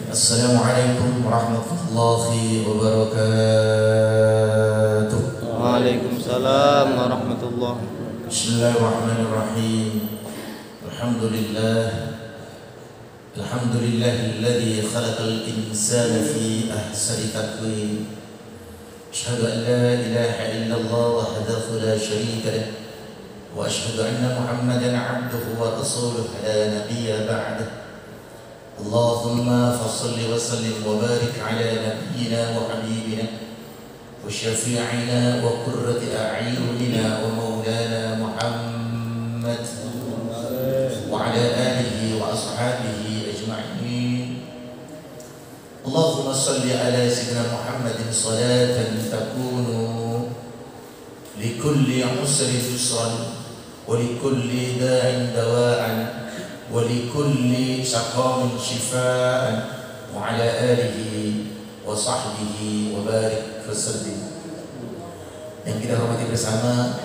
Assalamualaikum warahmatullahi wabarakatuh. Waalaikumsalam warahmatullahi. Bismillahirrahmanirrahim. Alhamdulillahilladzi khalaqal insana fi ahsani taqwim. Asyhadu an la ilaha illallah wahdahu la syarika lah. Wa asyhadu anna Muhammadan 'abduhu wa rasuluhu la nabiyya ba'dahu. Allahumma fassalli wa sallim wa barik ala nabiyyina wa habibina wa syafi'ina wa qurrati a'yunina wa maulana Muhammad wa ala alihi wa ashabihi ajma'in. Allahumma salli ala sayyidina Muhammadin salatan takunu likulli usrin yusran wa likulli da'in dawa'an walikulli saqamin shifaan wa ala alihi wa sahbihi wa barik wasallim. Yang kita hormati bersama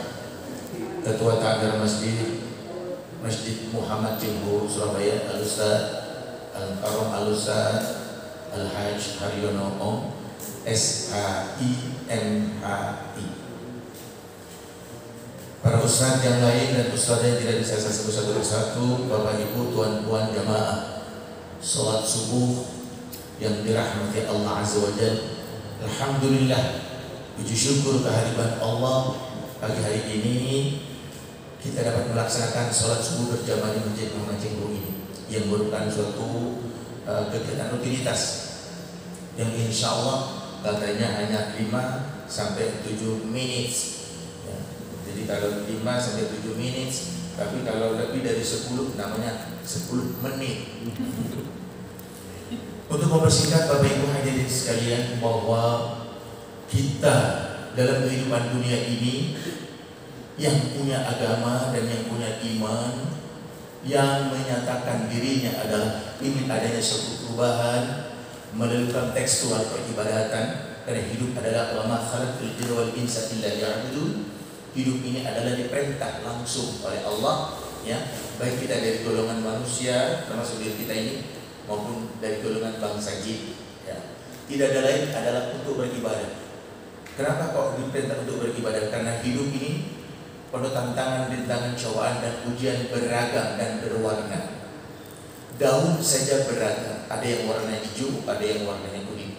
Ketua Takmir Masjid Muhammad Jembu Surabaya, Al-Ustaz Al-Karam Al-Ustaz Al-Hajj Haryono Om SHIMHI, para ustaz yang lain dan ustaz yang tidak bisa saya sebut satu persatu, Bapak Ibu, tuan-puan jamaah salat subuh yang dirahmati Allah Azza wa Jalla. Alhamdulillah, puji syukur kehadiran Allah, pagi hari ini kita dapat melaksanakan salat subuh berjamaah di Masjid Muhammad Jembu ini, yang merupakan suatu kegiatan rutinitas yang insya Allah katanya hanya 5 sampai 7 menit. Jadi kalau 5 sampai 7 menit, tapi kalau lebih dari 10 namanya 10 menit. Untuk mempersingkat Bapak Ibu hadirin sekalian, bahwa kita dalam kehidupan dunia ini yang punya agama dan yang punya iman, yang menyatakan dirinya adalah ingin adanya suatu perubahan melalui tekstual peribadatan, karena hidup adalah wa ma khalaqtul jinna wal insa illa liya'budun. Hidup ini adalah diperintah langsung oleh Allah, ya, baik kita dari golongan manusia termasuk diri kita ini maupun dari golongan bangsa jin, ya. Tidak ada lain adalah untuk beribadah. Kenapa kok diperintah untuk beribadah? Karena hidup ini penuh tantangan, rintangan, cobaan dan ujian beragam dan berwarna. Daun saja beragam, ada yang warna hijau, ada yang warnanya kuning,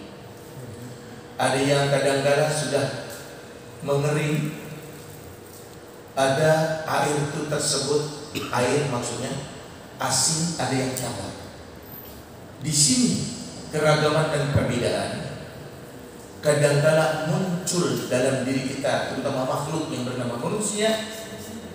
ada yang kadang-kadang sudah mengering. Ada air itu tersebut, air maksudnya asin, ada yang tawar. Di sini keragaman dan perbedaan kadang-kala muncul dalam diri kita, terutama makhluk yang bernama manusia.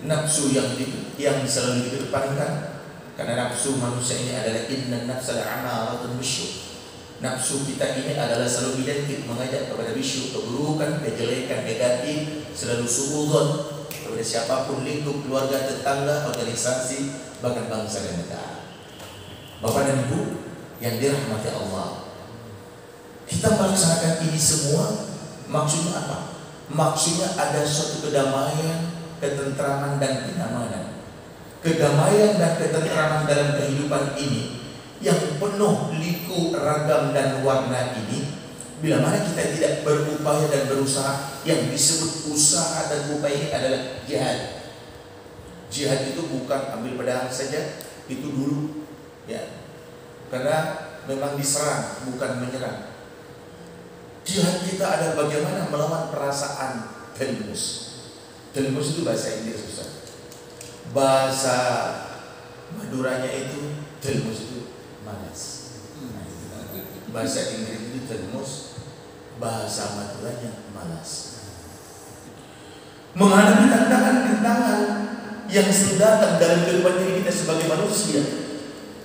Nafsu yang selalu dikedepankan, karena nafsu manusia ini adalah inna nafsa la'amaratun bisyuh. Nafsu kita ini adalah selalu identik mengajak kepada bisyuh, keburukan, kejelekan, negatif, selalu suudzon kepada siapapun, lingkup, keluarga, tetangga, organisasi, bahkan bangsa dan negara. Bapak dan Ibu yang dirahmati Allah, kita melaksanakan ini semua maksudnya apa? Maksudnya ada suatu kedamaian, ketentraman dan kenyamanan. Kedamaian dan ketentraman dalam kehidupan ini yang penuh liku, ragam dan warna ini, bila mana kita tidak berupaya dan berusaha, yang disebut usaha dan upaya ini adalah jihad. Jihad itu bukan ambil pedang saja, itu dulu, ya, karena memang diserang, bukan menyerang. Jihad kita ada bagaimana melawan perasaan telmus. Telmus itu bahasa Inggris, Ustaz. Bahasa Maduranya itu telmus itu malas. Bahasa Inggris itu telmus, bahasa Maduranya malas. Menghadapi tantangan-tantangan yang sedang datang dalam kehidupan diri kita sebagai manusia,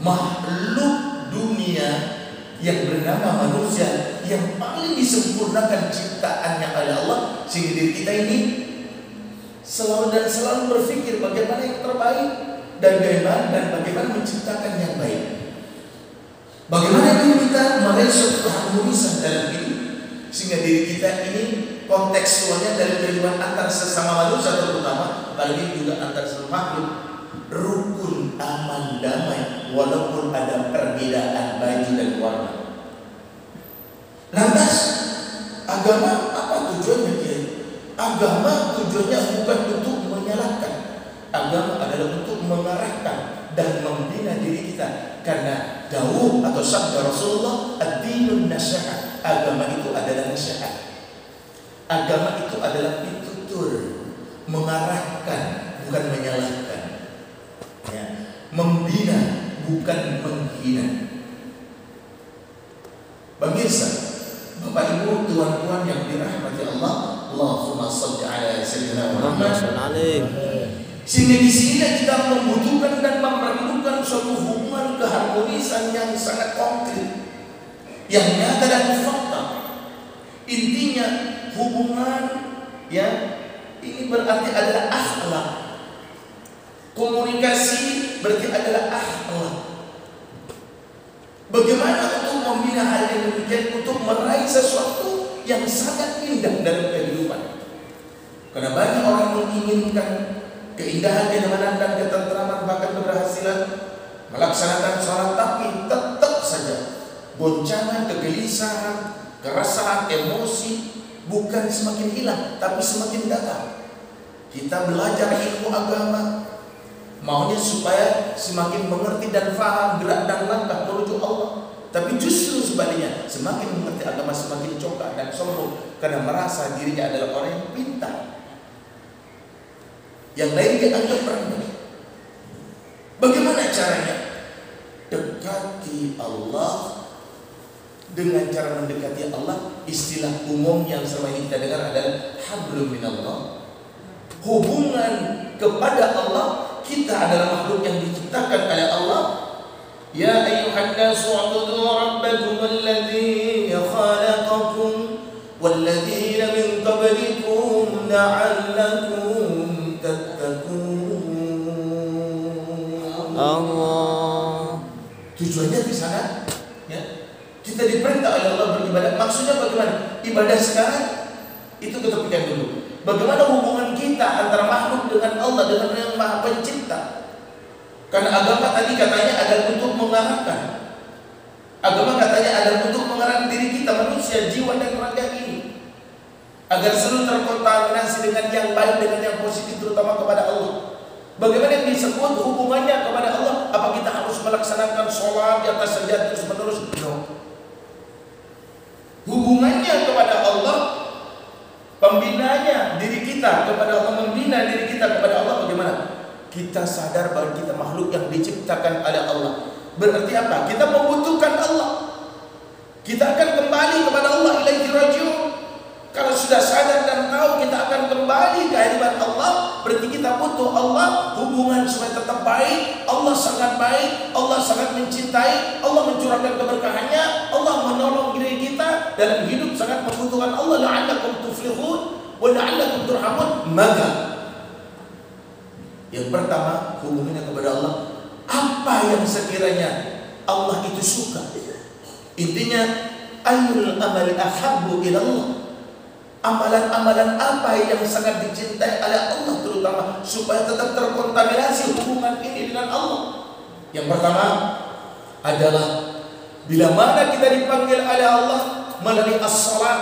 makhluk dunia yang bernama manusia, yang paling disempurnakan ciptaannya oleh Allah, sehingga diri kita ini selalu berpikir bagaimana yang terbaik dan bagaimana menciptakan yang baik. Bagaimana kita meraih suatu keharmonisan dalam hidup, sehingga diri kita ini kontekstualnya dari kehidupan antar sesama manusia, terutama apalagi juga antar sesama makhluk, rukun, aman, damai, walaupun walaupun ada perbedaan baju dan warna. Lantas agama apa tujuannya dia? Agama tujuannya bukan untuk menyalahkan. Agama adalah untuk mengarahkan dan membina diri kita. Karena dawuh atau sabda Rasulullah, ad-dinun nasihat. Agama itu adalah nasihat. Agama itu adalah pitutur, mengarahkan bukan menyalahkan. Ya, membina bukan menghina. Pemirsa, Bapak Ibu, tuan-tuan yang dirahmati Allah, Allahumma shalli ala sayyidina Muhammad. Sehingga di sini kita membutuhkan dan memerlukan suatu hubungan keharmonisan yang sangat konkret, yang nyata dan fakta. Intinya hubungan ya ini berarti adalah akhlak. Komunikasi berarti adalah akhlak. Bagaimana untuk membina hal yang demikian, untuk meraih sesuatu yang sangat indah dalam kehidupan. Karena banyak orang menginginkan keindahan, kenyamanan dan ketentraman, bahkan keberhasilan melaksanakan sholat, tapi tetap saja goncangan, kegelisahan, keresahan, emosi bukan semakin hilang, tapi semakin datang. Kita belajar ilmu agama maunya supaya semakin mengerti dan faham gerak dan langkah menuju Allah. Tapi justru sebaliknya, semakin mengerti agama semakin congkak dan sombong karena merasa dirinya adalah orang yang pintar. Yang lain dianggap rendah. Bagaimana caranya? Dekati Allah. Dengan cara mendekati Allah, istilah umum yang selama ini kita dengar adalah hablum minallah. Hubungan kepada Allah. Kita adalah makhluk yang diciptakan oleh Allah. Ya ayyuhan nasu ubudu rabbakum alladzi khalaqakum walladzina min qablikum la'allakum tattaqun. Allah. Tujuannya di sana ya. Kita diperintah oleh Allah beribadah. Maksudnya bagaimana? Ibadah sekarang itu kita pikirkan dulu. Bagaimana hubungan kita antara makhluk dengan Allah, dengan Yang Maha Pencipta? Karena agama tadi katanya adalah untuk mengarahkan. Agama katanya adalah untuk mengarahkan diri kita, manusia, jiwa dan raga ini, agar selalu terkontaminasi dengan yang baik, dengan yang positif, terutama kepada Allah. Bagaimana yang disebut hubungannya kepada Allah? Apa kita harus melaksanakan sholat di atas saja terus menerus? No. Hubungannya kepada Allah, pembinanya diri kita kepada Allah, membina diri kita kepada Allah bagaimana? Kita sadar bahwa kita makhluk yang diciptakan oleh Allah. Berarti apa? Kita membutuhkan Allah. Kita akan kembali kepada Allah, ilaihi raji'un. Kalau sudah sadar dan tahu kita akan kembali ke hadirat Allah, berarti kita butuh Allah, hubungan supaya tetap baik. Allah sangat baik, Allah sangat mencintai, Allah mencurahkan keberkahannya, Allah menolong diri kita dalam hidup, sangat membutuhkan Allah. La'allakum tuflihun wa la'allakum turhamun. Maka yang pertama, hubungannya kepada Allah, apa yang sekiranya Allah itu suka. Intinya, ayyul amali ahabbu ilallah. Amalan-amalan apa yang sangat dicintai oleh Allah, terutama supaya tetap terkontaminasi hubungan ini dengan Allah. Yang pertama adalah bila mana kita dipanggil oleh Allah melalui as-salat.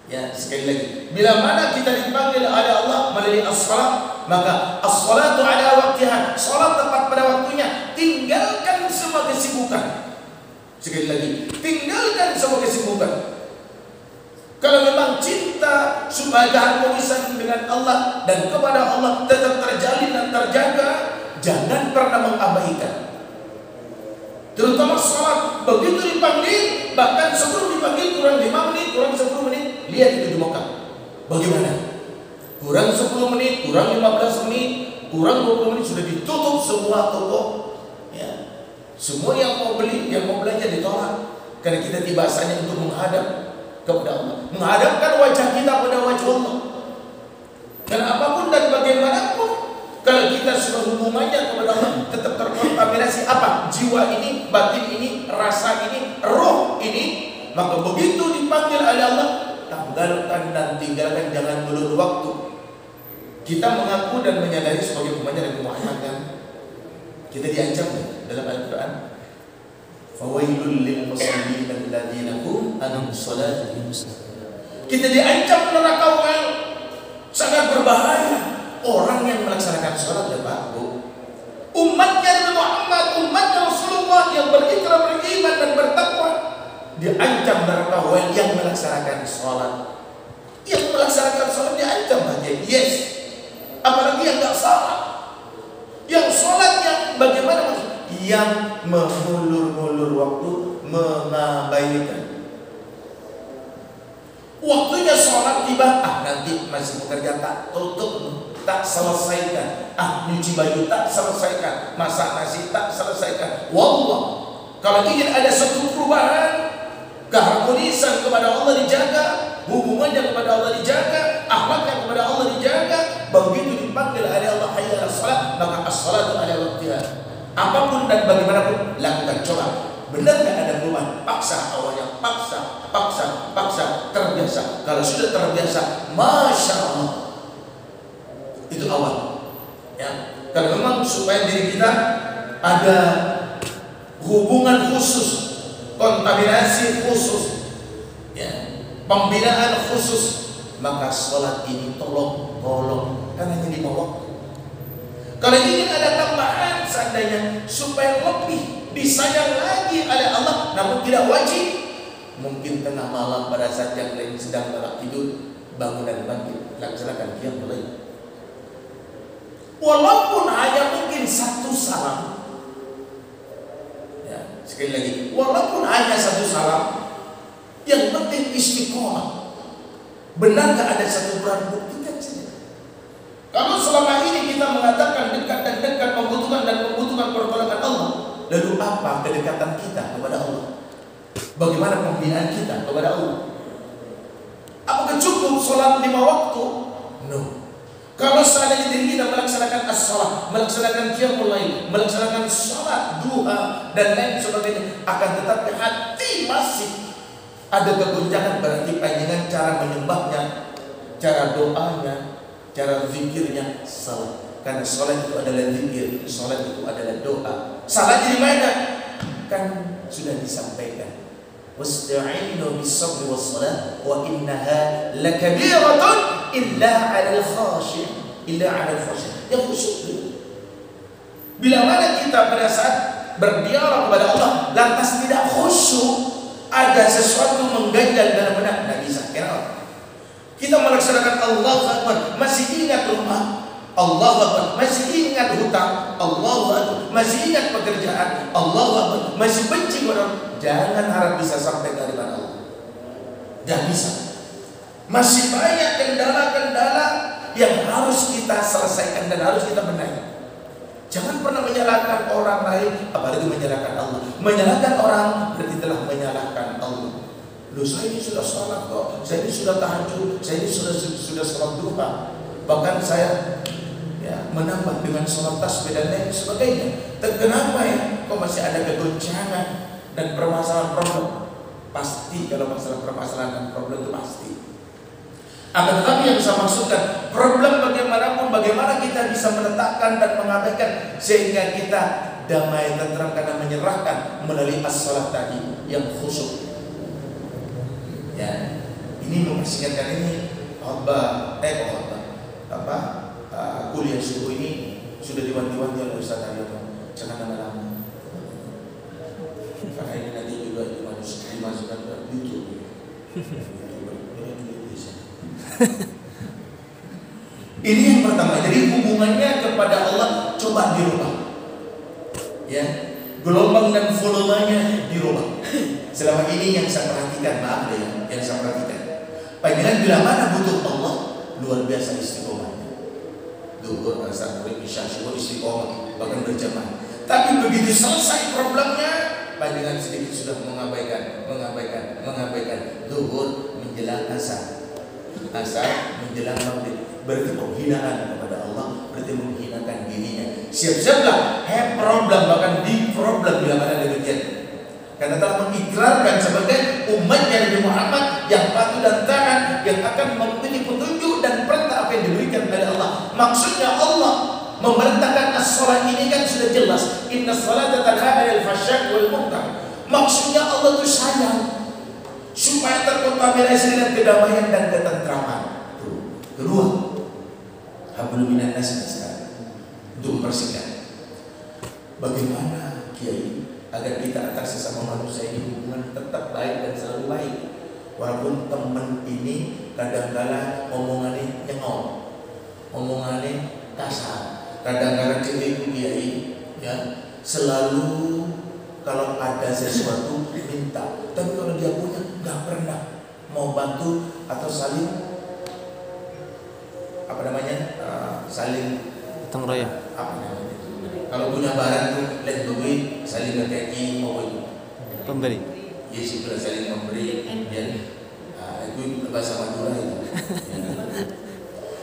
Ya, sekali lagi, bila mana kita dipanggil oleh Allah melalui as-salat, maka as-salatu ala waktiha, salat tepat pada waktunya. Tinggalkan semua kesibukan. Sekali lagi, tinggalkan semua kesibukan. Kalau memang cinta supaya keharmonisan dengan Allah dan kepada Allah tetap terjalin dan terjaga, jangan pernah mengabaikan. Terutama sholat, begitu dipanggil, bahkan sebelum dipanggil kurang 5 menit, kurang 10 menit, lihat itu di Mekah. Bagaimana? Kurang 10 menit, kurang 15 menit, kurang 20 menit sudah ditutup semua toko. Ya. Semua yang mau beli, yang mau belanja ditolak. Karena kita tiba saatnya untuk menghadap kepada Allah, menghadapkan wajah kita pada wajah Allah. Dan apapun dan bagaimanapun, kalau kita sudah hubungannya kepada Allah tetap terkontaminasi apa? Jiwa ini, batin ini, rasa ini, roh ini, maka begitu dipanggil oleh Allah, tanggalkan dan tinggalkan, jangan melulu waktu. Kita mengaku dan menyadari sebagai umatnya Nabi Muhammad kan, kita diancam. dalam Al-Quran. Fawailul lil muslimin alladzina hum an salatihim. Kita diancam neraka well. Sangat berbahaya orang yang melaksanakan sholat dan Bu. Umatnya Nabi Muhammad, umatnya Rasulullah yang berikrar beriman dan bertakwa diancam neraka well yang melaksanakan sholat. Yang melaksanakan sholat diancam aja. Yes. Apalagi yang nggak sholat. Yang sholat yang bagaimana maksud? Yang mengulur-ulur waktu, mengabaikan. Waktunya sholat tiba, nanti masih bekerja, tak tutup, tak selesaikan. Nyuci baju tak selesaikan, masak nasi tak selesaikan. Wallah, kalau ingin ada satu perubahan, keharmonisan kepada Allah dijaga, hubungannya kepada Allah dijaga, akhlaknya kepada Allah dijaga. Begitu dipanggil oleh Allah hayya 'alas shalah, maka as-shalatu 'ala waqtiha. Apapun dan bagaimanapun lakukan, coba. Benar nggak ada perubahan? Paksa awalnya, paksa, terbiasa. Kalau sudah terbiasa, masya Allah, itu awal. Ya, kalau memang supaya diri kita ada hubungan khusus, kontaminasi khusus, ya, pembinaan khusus, maka sholat ini tolong karena hanya 5 waktu. Kalau ingin ada tambahan seandainya supaya lebih disayang lagi oleh Allah, namun tidak wajib, mungkin tengah malam pada saat yang lain sedang tidur, bangun dan bangkit, laksanakan qiyamul lail. Walaupun hanya mungkin 1 salam, ya, sekali lagi, walaupun hanya 1 salam, yang penting istiqomah. Benar gak ada 1 bulan, buktikan saja. Kalau selama ini kita mengatakan dekat dan dekat, membutuhkan pertolongan Allah, lalu apa kedekatan kita kepada Allah? Bagaimana pembinaan kita kepada Allah? Apakah cukup sholat 5 waktu? No. Kalau seandainya diri kita melaksanakan as-salat, melaksanakan qiyamul lail, melaksanakan sholat duha dan lain sebagainya, akan tetapi hati masih ada kegoncangan, berarti panjangan cara menyembahnya, cara doanya, cara zikirnya salah. Karena sholat itu adalah zikir, sholat itu adalah doa. Salah di mana? Kan sudah disampaikan. Wasta'inu bis-sabri was-salah wa innaha lakabiratun illa 'alal khashi'in. Yang khusyuk. Bila mana kita pada saat berdialog kepada Allah lantas tidak khusyuk, ada sesuatu mengganjal dalam benak, tidak bisa. Kenapa? Kita melaksanakan Allahu Akbar, masih ingat rumah, Allahu Akbar, masih ingat hutang, Allahu Akbar, masih ingat pekerjaan, Allahu Akbar, masih benci kepada. Jangan harap bisa sampai ke hadapan Allah. Jangan bisa. Masih banyak kendala-kendala yang harus kita selesaikan dan harus kita benahi. Jangan pernah menyalahkan orang lain, apalagi menyalahkan Allah. Menyalahkan orang berarti telah menyalahkan Allah. Loh, saya ini sudah sholat kok, saya ini sudah tahajud, saya ini sudah sholat duha, bahkan saya menambah dengan sholat tasbih dan lain sebagainya. Kenapa ya? Kok masih ada kegoncangan dan permasalahan problem? Pasti kalau masalah permasalahan dan problem itu pasti. Akan tetapi yang bisa maksudkan problem bagaimanapun, bagaimana kita bisa meletakkan dan mengabaikan sehingga kita damai, tentram karena menyerahkan melalui as-salat tadi yang khusyuk. Ya, ini mengingatkan ini kuliah subuh ini sudah diwanti-wanti oleh Ustaz Aryono, jangan lama-lama. Karena ini nanti juga dimasukkan ke YouTube. Ini yang pertama. Jadi hubungannya kepada Allah coba dirubah. Ya, gelombang dan volumenya dirubah. Selama ini yang saya perhatikan, maaf ya, yang saya perhatikan, panggilan bila mana butuh Allah, luar biasa istiqomahnya. Duhur, asar, maghrib, isya, syukur, istiqomah, bahkan berjamaah. Tapi begitu selesai problemnya, panggilan sedikit sudah mengabaikan. Duhur menjelang asar, menjelang maghrib, berarti penghinaan kepada Allah, berarti menghinakan dirinya. Siap-siaplah problem, bahkan di problem bila mana demikian. Karena telah mengikrarkan sebagai umatnya Nabi Muhammad yang patuh dan taat, yang akan mengikuti petunjuk dan perintah apa yang diberikan oleh Allah. Maksudnya Allah Memerintahkan as-shalah ini kan sudah jelas. Inna sholata tanha 'anil fahsya'i wal munkar. Maksudnya Allah itu sayang supaya terkontaminasi dengan kedamaian dan ketentraman. Kedua, hablum minan nas untuk membersihkan. Bagaimana Kiai agar kita antar sesama manusia ini hubungan tetap baik dan selalu baik, walaupun teman ini kadang-kala omongannya nyengol, omongannya kasar, kadang-kadang cewek Kiai ya selalu kalau ada sesuatu minta, tapi kalau dia punya nggak pernah mau bantu atau saling apa namanya saling Gotong royong. apa namanya itu. Kalau punya barang tuh lihat duit saling ngekei mau itu Pemberi. ya sih sudah saling memberi ya itu bahasa Madura itu ya.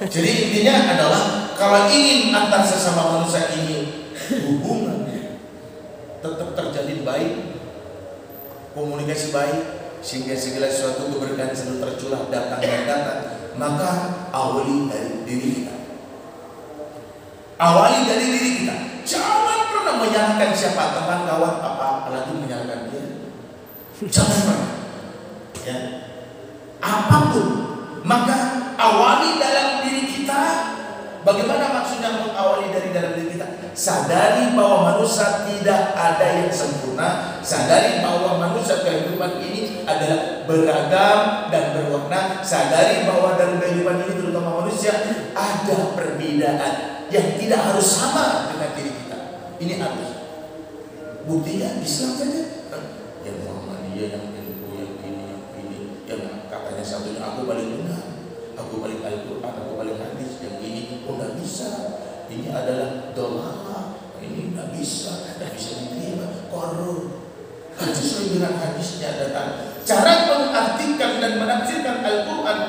Jadi intinya adalah kalau ingin antar sesama manusia ini hubungan tetap terjalin baik, komunikasi baik, sehingga segala sesuatu keberkahan selalu tercurah datang dan datang, maka awali dari diri kita. Awali dari diri kita. Jangan pernah menyalahkan siapa, teman, kawan, apa, apalagi menyalahkan dia. Jangan pernah. Ya. Apapun, maka awali dalam diri kita. Bagaimana maksudnya mengawali dari dalam diri kita? Sadari bahwa manusia tidak ada yang sempurna. Sadari bahwa manusia kehidupan ini adalah beragam dan berwarna. Sadari bahwa dalam kehidupan ini terutama manusia ada perbedaan yang tidak harus sama dengan diri kita. Ini harus. Buktinya Islam saja. Yang Muhammadiyah, yang NU, yang ini, yang katanya satunya aku paling benar, aku paling Al-Quran, aku paling hadis, yang ini nggak bisa. Ini adalah doa, ini nggak bisa diterima. Korup. Kan sesuai dengan hadisnya datang. Cara mengartikan dan menafsirkan Al-Quran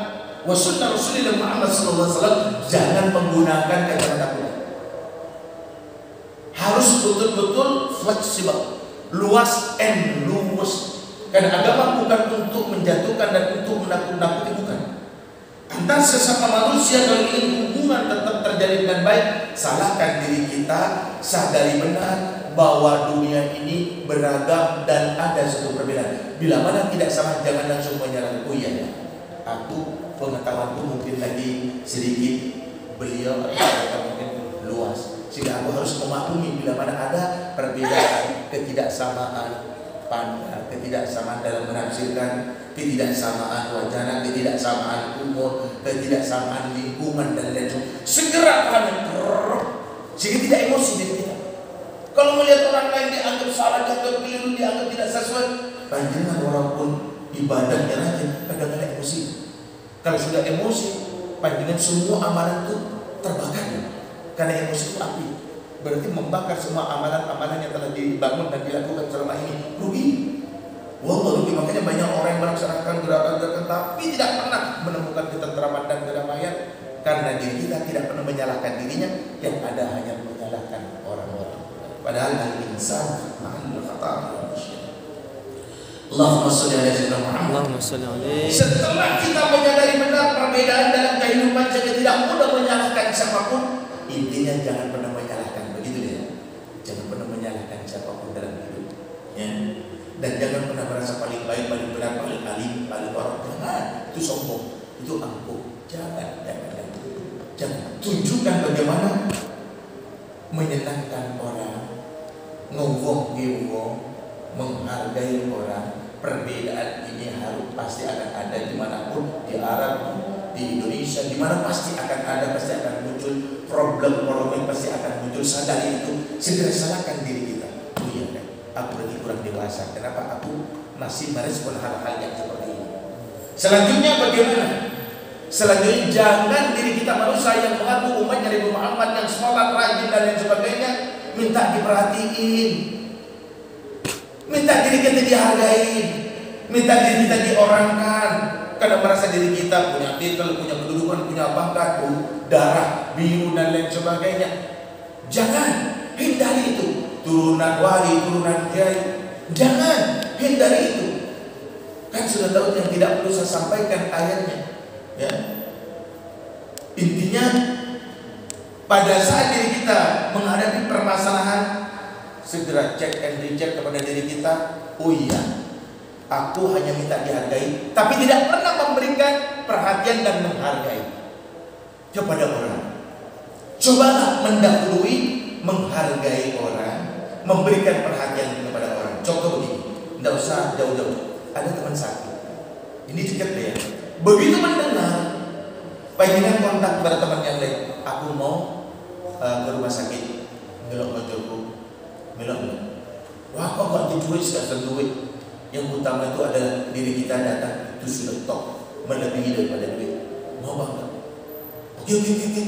wa sunnah Rasulullah Muhammad SAW, jangan menggunakan kata-kata kuat. Harus betul-betul fleksibel, luas and luwes. Karena agama bukan untuk menjatuhkan dan untuk menakut-nakuti, bukan. Antar sesama manusia kalau ingin hubungan tetap terjalin dengan baik, salahkan diri kita, sadari benar bahwa dunia ini beragam dan ada satu perbedaan. Bila mana tidak sama, jangan langsung menyerang. Oh iya ya, aku pengetahuanku mungkin lagi sedikit, beliau atau mungkin luas, sehingga aku harus memaklumi bila mana ada perbedaan, ketidaksamaan pandang, ketidaksamaan dalam menafsirkan, ketidaksamaan wacana, ketidaksamaan umur, ketidaksamaan lingkungan dan lain sebagainya. Segera kami sehingga tidak emosi diri kita. Kalau melihat orang lain dianggap salah, dianggap keliru, dianggap tidak sesuai, panjenengan walaupun ibadahnya rajin, kadang-kadang emosi. Kalau sudah emosi, panjenengan semua amalan itu terbakar. Karena emosi itu api, berarti membakar semua amalan-amalan yang telah dibangun dan dilakukan selama ini. Rugi. Wallah rugi. Makanya banyak orang yang melaksanakan gerakan-gerakan tapi tidak pernah menemukan ketentraman dan kedamaian, karena diri kita tidak pernah menyalahkan dirinya, yang ada hanya menyalahkan orang-orang. Padahal al-insan ma'al khata'. Allahumma sholli ala sayyidina Muhammad. Allahumma sholli alaihi. Setelah kita menyadari benar perbedaan dalam kehidupan, jadi tidak mudah menyalahkan siapapun. Intinya jangan pernah menyalahkan, begitu ya. Jangan pernah menyalahkan siapapun dalam hidup, ya. Dan jangan pernah merasa paling baik, paling benar, paling alim, paling orang. Jangan, itu sombong, itu angkuh. Jangan. Tunjukkan bagaimana menyenangkan orang, ngewong, menghargai orang. Perbedaan ini harus pasti akan ada dimanapun, di Arab, di Indonesia, di mana pasti akan ada, pasti akan muncul problem yang pasti akan muncul. Sadari itu, segera salahkan diri kita. Oh iya kan, aku lagi kurang dewasa. Kenapa aku masih merespon hal-hal yang seperti ini? Selanjutnya bagaimana? Selanjutnya jangan diri kita manusia yang mengaku umatnya Nabi Muhammad yang sholat rajin dan lain sebagainya minta diperhatiin, minta diri kita dihargain, minta diri kita diorangkan. Karena merasa diri kita punya titel, punya kedudukan, punya pangkat, darah biru dan lain sebagainya. Jangan hindari itu. Turunan wali, turunan kiai, jangan hindari itu. Kan sudah tahu yang tidak perlu saya sampaikan ayatnya. Ya. Intinya Pada saat diri kita menghadapi permasalahan, segera cek and recheck kepada diri kita. Oh iya, aku hanya minta dihargai, tapi tidak pernah memberikan perhatian dan menghargai kepada orang. Cobalah mendahului menghargai orang, memberikan perhatian kepada orang. Contoh begini, tidak usah jauh-jauh. Ada teman sakit, ini dekat deh ya. Begitu mendengar, pengen kontak kepada teman yang lain. Aku mau ke rumah sakit, melok mojoku, melok. Wah, kok gak duit, gak duit. Yang utama itu adalah diri kita datang, itu sudah top, melebihi daripada duit. Mau banget. Oke,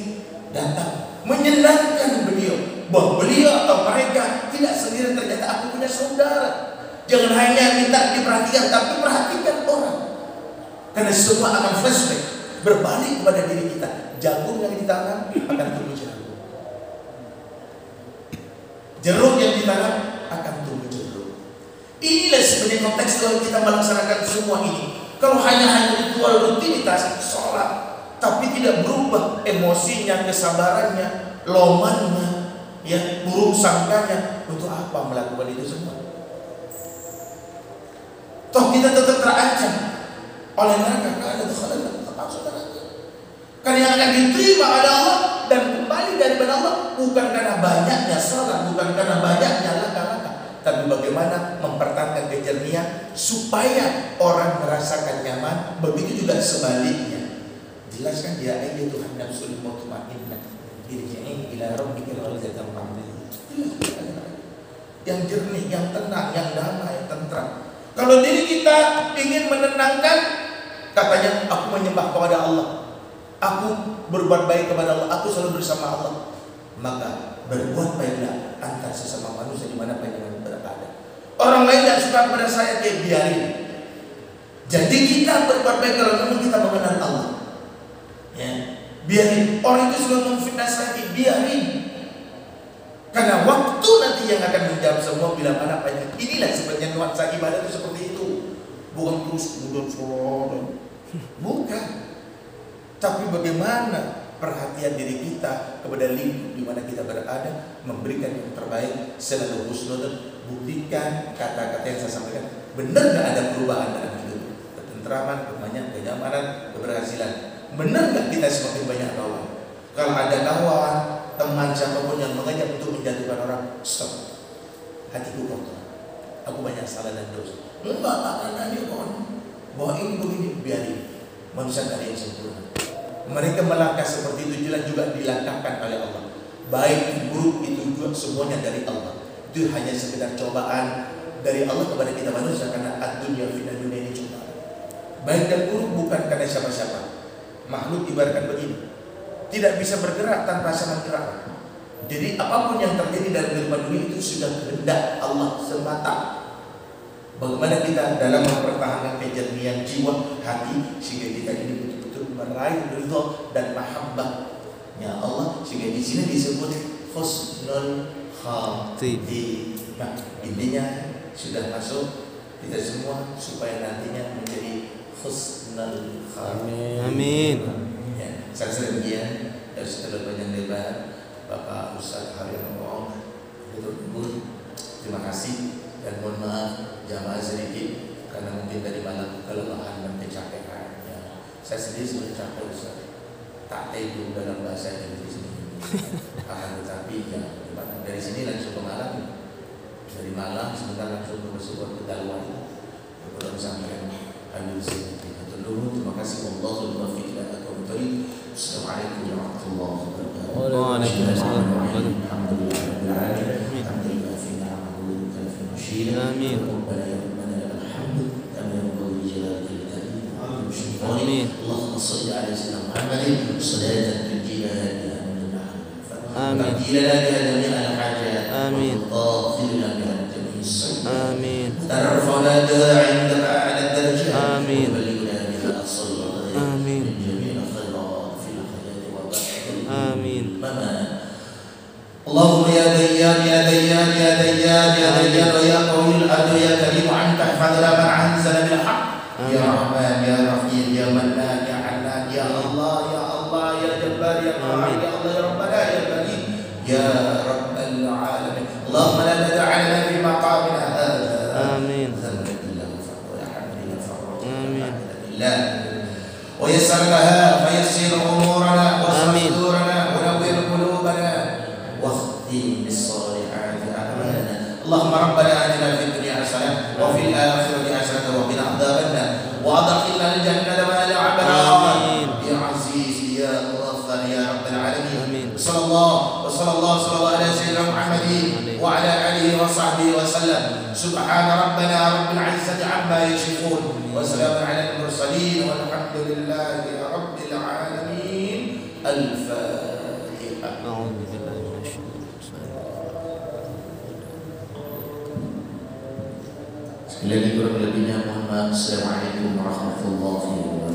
datang, menyenangkan beliau. Bahwa beliau atau mereka tidak sendiri, ternyata aku punya saudara. Jangan hanya minta diperhatikan, tapi perhatikan orang. Karena semua akan flashback, berbalik kepada diri kita. Jagung yang ditanam akan tumbuh jagung. Jeruk yang ditanam akan tumbuh jeruk. Inilah sebenarnya konteks kalau kita melaksanakan semua ini. Kalau hanya ritual rutinitas sholat, tapi tidak berubah emosinya, kesabarannya, lomannya, ya, buruk sangkanya, untuk apa melakukan itu semua? Toh kita tetap terancam oleh neraka. Karena yang akan diterima oleh Allah dan kembali daripada Allah bukan karena banyaknya salat, bukan karena banyaknya langkah-langkah, tapi bagaimana mempertahankan kejernihan supaya orang merasakan nyaman. Begitu juga sebaliknya. Jelas kan dia ayat Tuhan nafsul mutmainnah irji'i ila rabbika radiyatan mardiyah. Yang jernih, yang tenang, yang damai, yang tentram. Kalau diri kita ingin menenangkan, katanya aku menyembah kepada Allah, aku berbuat baik kepada Allah, aku selalu bersama Allah, maka berbuat baiklah antar sesama manusia di mana panjenengan berada. Orang lain tidak suka kepada saya, kayak biarin. Jadi kita berbuat baik kalau memang kita mengenal Allah. Ya, biarin. Orang itu sudah memfitnah saya, biarin. Karena waktu nanti yang akan menjawab semua bila mana banyak. Inilah sebenarnya nuansa ibadah itu seperti itu. Bukan terus kemudian sholat, bukan. Tapi bagaimana perhatian diri kita kepada lingkup di mana kita berada, memberikan yang terbaik, selalu husnudon. Buktikan kata-kata yang saya sampaikan benar nggak ada perubahan dalam hidup, ketentraman, kenyamanan, keberhasilan. Benar nggak kita semakin banyak kawan? Kalau ada kawan, teman siapapun yang mengajak untuk menjatuhkan orang, stop. Hatiku kotor, aku banyak salah dan dosa. Enggak akan ada kawan. Bahwa ini begini, biarin. Manusia tak ada yang sempurna. Mereka melangkah seperti itu jelas juga dilangkahkan oleh Allah. Baik buruk itu juga semuanya dari Allah. Itu hanya sekedar cobaan dari Allah kepada kita manusia, karena ad-dunya fitnah, dunia ini cobaan. Baik dan buruk bukan karena siapa-siapa. Makhluk ibaratkan begini, tidak bisa bergerak tanpa sama gerak. Jadi apapun yang terjadi dalam kehidupan dunia itu sudah kehendak Allah semata. Bagaimana kita dalam mempertahankan kejernihan jiwa, hati, sehingga kita ini betul-betul meraih ridha dan mahabbahnya Allah, sehingga di sini disebut husnul khatimah. Intinya sudah masuk kita semua supaya nantinya menjadi husnul khatimah. Amin. Ya, saya demikian. Dan setelah banyak lebar, Bapak Ustaz Haryono Wong, terima kasih dan mohon maaf jamaah sedikit karena mungkin tadi malam kelelahan dan kecapean. Ya, saya sendiri sudah capek Ustaz, tak tidur dalam bahasa Inggris ini. Akan tetapi ya, dari sini langsung ke Malang, dari Malang sebentar langsung ke sebuah kedalaman. Kemudian sampaikan hadir sini. Terima kasih. Wallahul muwaffiq ila aqwamit thoriq. Assalamualaikum warahmatullahi wabarakatuh. Waalaikumsalam. Amin. Amin. Allahumma shalli ala sayyidina Muhammadin salatan tunjina biha min al-'adab. Amin. Amin. Amin. Tarfa'na da'indaka 'ala ad-darajat. Amin. Amin. Amin. Allahumma ya dayyan ya dayyan ya dayyan ya dayyan ya qawiyul adu ya karim anta fadla man anzala bil haqq ya rahman ya rahim ya mannan ya hannan ya Allah ya Allah ya jabbar ya qahhar ya Allah ya rabbana ya يا رب العالمين. اللهم لا تدع لنا في مقامنا هذا آمين. ذنبا إلا غفرته ولا حمدا إلا فرجته آمين. إلا ويسر لها فيسر أمورنا واشرح آمين. صدورنا ونور قلوبنا واختم بالصالحات أعمالنا. اللهم ربنا آتنا في الدنيا حسنة وفي الآخرة حسنة وقنا عذاب النار وأدخلنا الجنة مع الأبرار آمين. يا عزيز يا غفار يا رب العالمين. آمين. صلى الله على سيدنا محمد وعلى آله وصحبه وسلم. سبحان ربنا رب العزة عما يصفون وسلام على المرسلين والحمد لله رب العالمين. الفاتحة. أعوذ بالله من الشيطان الرجيم. Sekali lagi kurang lebihnya mohon maaf. Assalamualaikum warahmatullahi wabarakatuh.